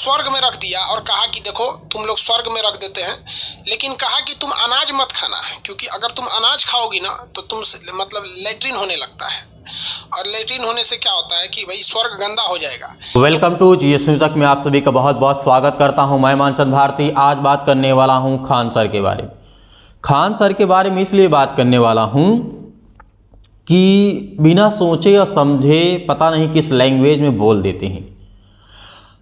स्वर्ग में रख दिया और कहा कि देखो तुम लोग स्वर्ग में रख देते हैं, लेकिन कहा कि तुम अनाज मत खाना, क्योंकि अगर तुम अनाज खाओगी ना तो तुम मतलब लेट्रिन होने लगता है, और लेट्रिन होने से क्या होता है कि भाई स्वर्ग गंदा हो जाएगा। वेलकम टू जीएस न्यूज़ में आप सभी का बहुत बहुत स्वागत करता हूं। मैं मानचंद भारती आज बात करने वाला हूं खान सर के बारे में। खान सर के बारे में इसलिए बात करने वाला हूं कि बिना सोचे और समझे पता नहीं किस लैंग्वेज में बोल देते हैं।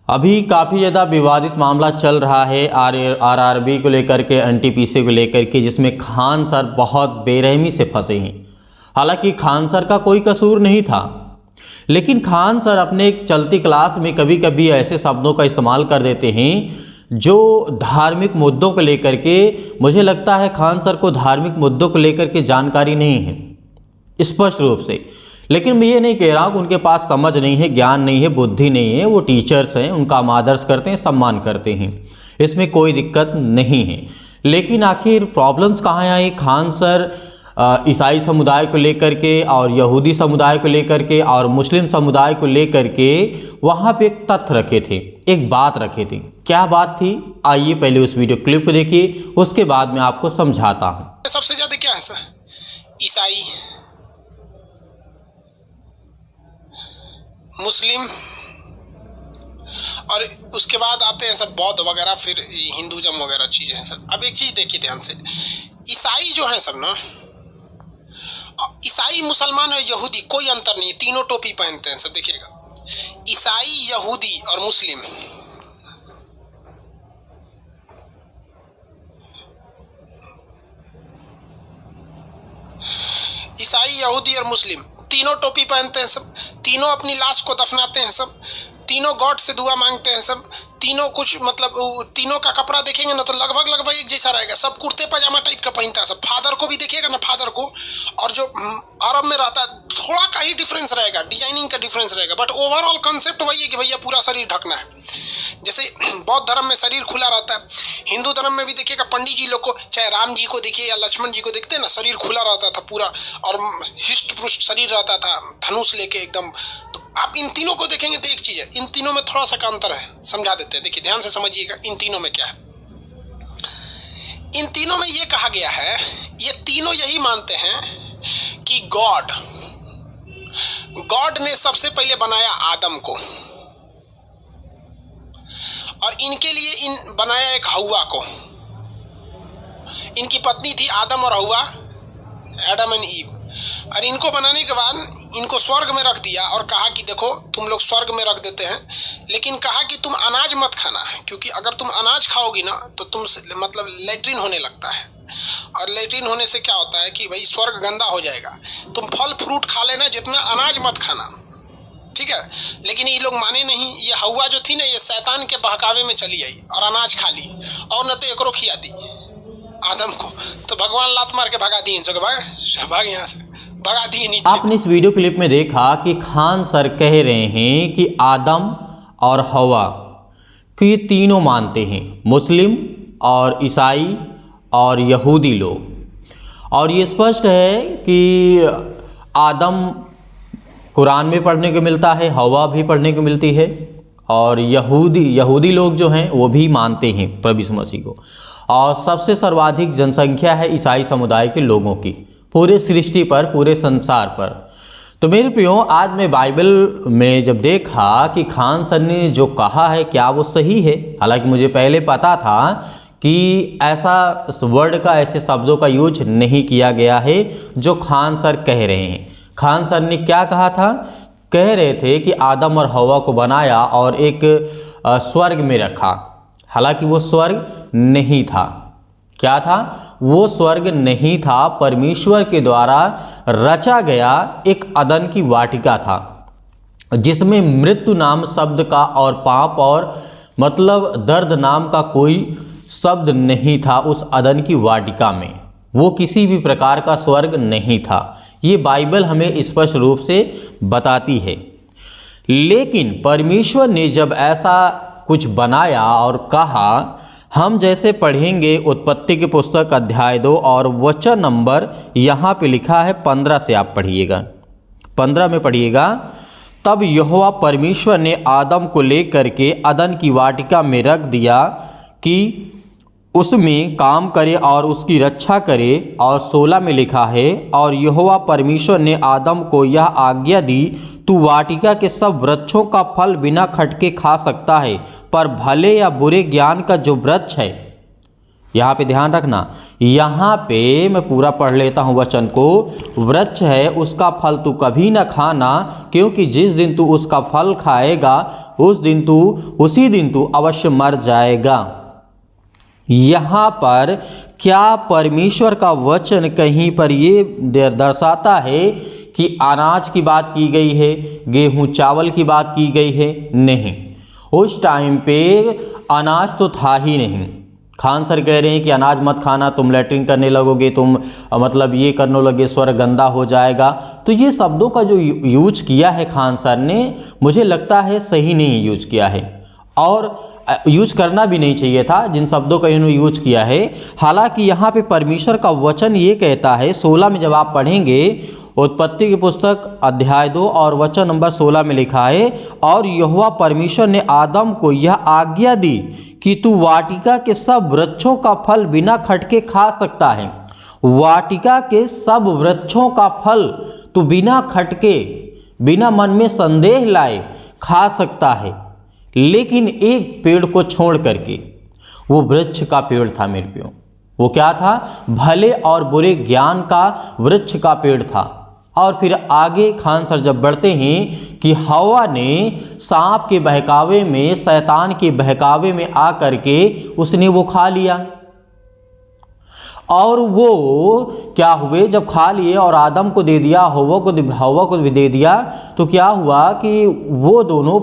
अभी काफ़ी ज़्यादा विवादित मामला चल रहा है आरआरबी को लेकर के, एनटीपीसी को लेकर के, जिसमें खान सर बहुत बेरहमी से फंसे हैं। हालांकि खान सर का कोई कसूर नहीं था, लेकिन खान सर अपने एक चलती क्लास में कभी कभी ऐसे शब्दों का इस्तेमाल कर देते हैं जो धार्मिक मुद्दों को लेकर के, मुझे लगता है खान सर को धार्मिक मुद्दों को लेकर के जानकारी नहीं है स्पष्ट रूप से। लेकिन मैं ये नहीं कह रहा हूँ कि उनके पास समझ नहीं है, ज्ञान नहीं है, बुद्धि नहीं है। वो टीचर्स हैं, उनका हम आदर्श करते हैं, सम्मान करते हैं, इसमें कोई दिक्कत नहीं है। लेकिन आखिर प्रॉब्लम्स कहाँ आई? खान सर ईसाई समुदाय को लेकर के और यहूदी समुदाय को लेकर के और मुस्लिम समुदाय को लेकर के वहाँ पे एक तथ्य रखे थे, एक बात रखे थे। क्या बात थी? आइए पहले उस वीडियो क्लिप को देखिए, उसके बाद मैं आपको समझाता हूँ। सबसे ज्यादा क्या है सर? ईसाई, मुस्लिम, और उसके बाद आते हैं सब बौद्ध वगैरह, फिर हिंदुज़म वगैरह चीजें हैं सर। अब एक चीज देखिए ध्यान से, ईसाई जो है सब ना, ईसाई, मुसलमान और यहूदी कोई अंतर नहीं, तीनों टोपी पहनते हैं सब। देखिएगा, ईसाई, यहूदी और मुस्लिम, ईसाई, यहूदी और मुस्लिम तीनों टोपी पहनते हैं सब, तीनों अपनी लाश को दफनाते हैं सब, तीनों गॉड से दुआ मांगते हैं सब, तीनों कुछ मतलब तीनों का कपड़ा देखेंगे ना तो लगभग एक जैसा रहेगा, सब कुर्ते पजामा टाइप का पहनता है सब। फादर को भी देखिएगा ना, फादर को, और जो अरब में रहता है थोड़ा का ही डिफरेंस रहेगा, डिजाइनिंग का डिफरेंस रहेगा, बट ओवरऑल कंसेप्ट वही है कि भैया पूरा शरीर ढकना है। जैसे बौद्ध धर्म में शरीर खुला रहता है, हिंदू धर्म में भी देखिएगा पंडित जी लोग को, चाहे राम जी को देखिए या लक्ष्मण जी को देखते हैं ना, शरीर खुला रहता था पूरा, और हिष्ट पुष्ट शरीर रहता था, धनुष लेके एकदम। तो आप इन तीनों को देखेंगे तो एक चीज है, इन तीनों में थोड़ा सा का अंतर है, समझा देते हैं। देखिए ध्यान से समझिएगा इन तीनों में क्या है। इन तीनों में ये कहा गया है, ये तीनों यही मानते हैं कि गॉड ने सबसे पहले बनाया आदम को, और इनके लिए बनाया एक हव्वा को। इनकी पत्नी थी आदम और हव्वा, एडम एंड ईव, और इनको बनाने के बाद इनको स्वर्ग में रख दिया और कहा कि देखो तुम लोग स्वर्ग में रख देते हैं, लेकिन कहा कि तुम अनाज मत खाना, क्योंकि अगर तुम अनाज खाओगी ना तो तुम मतलब लेट्रिन होने लगता है, और लेट्रिन होने से क्या होता है कि भाई स्वर्ग गंदा हो जाएगा। तुम फल फ्रूट खा लेना, जितना अनाज मत खाना, ठीक है। लेकिन ये लोग माने नहीं। ये हव्वा जो थी ना, ये शैतान के बहकावे में चली आई और अनाज खा ली, और न तो एकरो खिया दी आदम को, तो भगवान लात मार के भगा दिए, भाग यहाँ से भगा दिए नीचे। आपने इस वीडियो क्लिप में देखा कि खान सर कह रहे हैं कि आदम और हव्वा को ये तीनों मानते हैं, मुस्लिम और ईसाई और यहूदी लोग। और ये स्पष्ट है कि आदम कुरान में पढ़ने को मिलता है, हव्वा भी पढ़ने को मिलती है, और यहूदी लोग जो हैं वो भी मानते हैं प्रभु यीशु मसीह को। और सबसे सर्वाधिक जनसंख्या है ईसाई समुदाय के लोगों की पूरे सृष्टि पर, पूरे संसार पर। तो मेरे प्रियो, आज मैं बाइबल में जब देखा कि खान सर ने जो कहा है क्या वो सही है, हालांकि मुझे पहले पता था कि ऐसा वर्ड का, ऐसे शब्दों का यूज नहीं किया गया है जो खान सर कह रहे हैं। खान सर ने क्या कहा था? कह रहे थे कि आदम और हव्वा को बनाया और एक स्वर्ग में रखा, हालांकि वो स्वर्ग नहीं था। क्या था? वो स्वर्ग नहीं था, परमेश्वर के द्वारा रचा गया एक अदन की वाटिका था, जिसमें मृत्यु नाम शब्द का और पाप और मतलब दर्द नाम का कोई शब्द नहीं था उस अदन की वाटिका में। वो किसी भी प्रकार का स्वर्ग नहीं था, ये बाइबल हमें स्पष्ट रूप से बताती है। लेकिन परमेश्वर ने जब ऐसा कुछ बनाया और कहा, हम जैसे पढ़ेंगे उत्पत्ति की पुस्तक अध्याय 2 और वचन नंबर यहाँ पे लिखा है 15 से, आप पढ़िएगा, 15 में पढ़िएगा। तब यहोवा परमेश्वर ने आदम को लेकर के अदन की वाटिका में रख दिया कि उसमें काम करे और उसकी रक्षा करे। और 16 में लिखा है, और यहोवा परमेश्वर ने आदम को यह आज्ञा दी, तू वाटिका के सब वृक्षों का फल बिना खटके खा सकता है, पर भले या बुरे ज्ञान का जो वृक्ष है, यहाँ पे ध्यान रखना, यहाँ पे मैं पूरा पढ़ लेता हूँ वचन को, वृक्ष है उसका फल तू कभी न खाना, क्योंकि जिस दिन तू उसका फल खाएगा उसी दिन तू अवश्य मर जाएगा। यहाँ पर क्या परमेश्वर का वचन कहीं पर ये दर्शाता है कि अनाज की बात की गई है, गेहूं चावल की बात की गई है? नहीं, उस टाइम पे अनाज तो था ही नहीं। खान सर कह रहे हैं कि अनाज मत खाना, तुम लैट्रिन करने लगोगे, तुम मतलब ये करने लगे, स्वर गंदा हो जाएगा। तो ये शब्दों का जो यूज किया है खान सर ने, मुझे लगता है सही नहीं यूज किया है, और यूज करना भी नहीं चाहिए था जिन शब्दों का इन्होंने यूज किया है। हालांकि यहाँ पे परमेश्वर का वचन ये कहता है, 16 में जब आप पढ़ेंगे, उत्पत्ति की पुस्तक अध्याय 2 और वचन नंबर 16 में लिखा है, और यहोवा परमेश्वर ने आदम को यह आज्ञा दी कि तू वाटिका के सब वृक्षों का फल बिना खटके खा सकता है। वाटिका के सब वृक्षों का फल तू बिना खटके, बिना मन में संदेह लाए खा सकता है, लेकिन एक पेड़ को छोड़ करके। वो वृक्ष का पेड़ था मेरे प्रियो, वो क्या था? भले और बुरे ज्ञान का वृक्ष का पेड़ था। और फिर आगे खान सर जब बढ़ते हैं कि हवा ने सांप के बहकावे में, शैतान के बहकावे में आ करके उसने वो खा लिया, और वो क्या हुए, जब खा लिए और आदम को दे दिया, हवा को भी दे दिया, तो क्या हुआ कि वो दोनों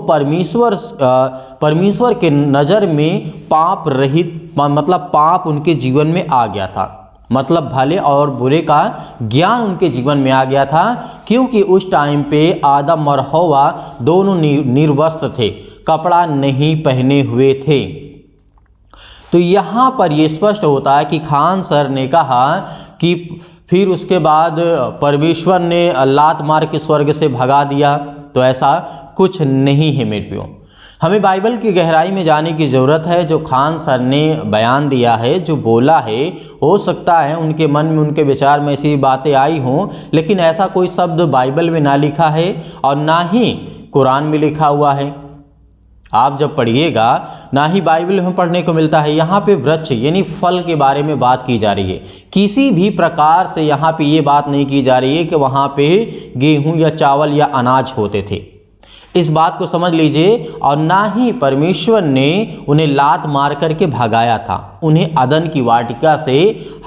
परमेश्वर के नज़र में पाप रहित, मतलब पाप उनके जीवन में आ गया था, मतलब भले और बुरे का ज्ञान उनके जीवन में आ गया था, क्योंकि उस टाइम पे आदम और हवा दोनों निर्वस्त्र थे, कपड़ा नहीं पहने हुए थे। तो यहाँ पर यह स्पष्ट होता है कि खान सर ने कहा कि फिर उसके बाद परमेश्वर ने लात मार के स्वर्ग से भगा दिया, तो ऐसा कुछ नहीं है मेरे प्रियो। हमें बाइबल की गहराई में जाने की ज़रूरत है। जो खान सर ने बयान दिया है, जो बोला है, हो सकता है उनके मन में, उनके विचार में ऐसी बातें आई हों, लेकिन ऐसा कोई शब्द बाइबल में ना लिखा है और ना ही कुरान में लिखा हुआ है। आप जब पढ़िएगा, ना ही बाइबल में पढ़ने को मिलता है। यहाँ पे वृक्ष यानी फल के बारे में बात की जा रही है, किसी भी प्रकार से यहाँ पे ये बात नहीं की जा रही है कि वहाँ पे गेहूँ या चावल या अनाज होते थे। इस बात को समझ लीजिए। और ना ही परमेश्वर ने उन्हें लात मार करके भगाया था, उन्हें अदन की वाटिका से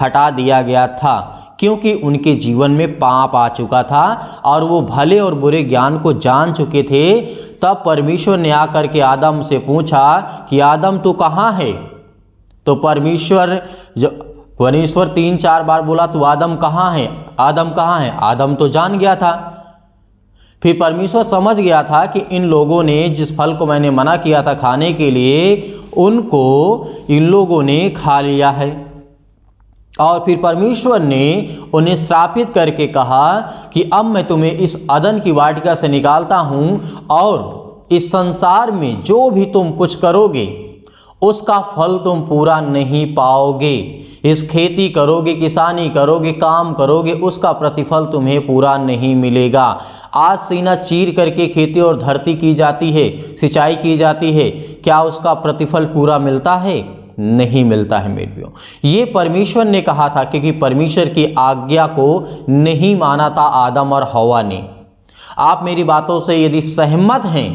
हटा दिया गया था, क्योंकि उनके जीवन में पाप आ चुका था और वो भले और बुरे ज्ञान को जान चुके थे। तब परमेश्वर ने आकर के आदम से पूछा कि आदम तू कहाँ है? तो परमेश्वर 3-4 बार बोला, तू आदम कहाँ है, आदम कहाँ है? आदम तो जान गया था। फिर परमेश्वर समझ गया था कि इन लोगों ने जिस फल को मैंने मना किया था खाने के लिए, उनको इन लोगों ने खा लिया है। और फिर परमेश्वर ने उन्हें श्रापित करके कहा कि अब मैं तुम्हें इस अदन की वाटिका से निकालता हूँ, और इस संसार में जो भी तुम कुछ करोगे उसका फल तुम पूरा नहीं पाओगे। इस खेती करोगे, किसानी करोगे, काम करोगे, उसका प्रतिफल तुम्हें पूरा नहीं मिलेगा। आज सीना चीर करके खेती और धरती की जाती है, सिंचाई की जाती है, क्या उसका प्रतिफल पूरा मिलता है? नहीं मिलता है मेरे प्रियो। ये परमेश्वर ने कहा था, क्योंकि परमेश्वर की आज्ञा को नहीं माना था आदम और हवा ने। आप मेरी बातों से यदि सहमत हैं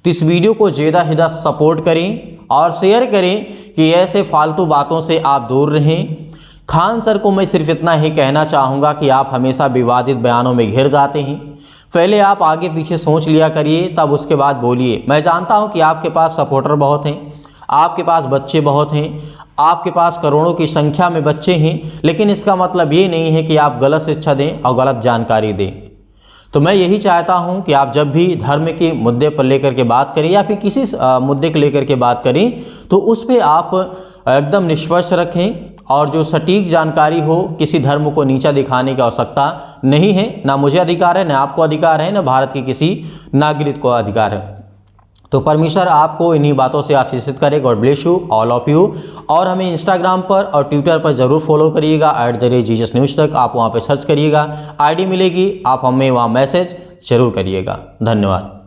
तो इस वीडियो को ज़्यादा से ज़्यादा सपोर्ट करें और शेयर करें कि ऐसे फालतू बातों से आप दूर रहें। खान सर को मैं सिर्फ इतना ही कहना चाहूँगा कि आप हमेशा विवादित बयानों में घिर जाते हैं। पहले आप आगे पीछे सोच लिया करिए, तब उसके बाद बोलिए। मैं जानता हूँ कि आपके पास सपोर्टर बहुत हैं, आपके पास बच्चे बहुत हैं, आपके पास करोड़ों की संख्या में बच्चे हैं, लेकिन इसका मतलब ये नहीं है कि आप गलत शिक्षा दें और गलत जानकारी दें। तो मैं यही चाहता हूं कि आप जब भी धर्म के मुद्दे पर लेकर के बात करें या फिर किसी मुद्दे को लेकर के बात करें, तो उस पर आप एकदम निष्पक्ष रखें और जो सटीक जानकारी हो, किसी धर्म को नीचा दिखाने की आवश्यकता नहीं है। ना मुझे अधिकार है, ना आपको अधिकार है, ना भारत के किसी नागरिक को अधिकार है। तो परमेश्वर आपको इन्हीं बातों से आशीषित करे। God bless you all of you. और हमें इंस्टाग्राम पर और ट्विटर पर ज़रूर फॉलो करिएगा @जीसस न्यूज़ तक। आप वहाँ पर सर्च करिएगा, ID मिलेगी, आप हमें वहाँ मैसेज जरूर करिएगा। धन्यवाद।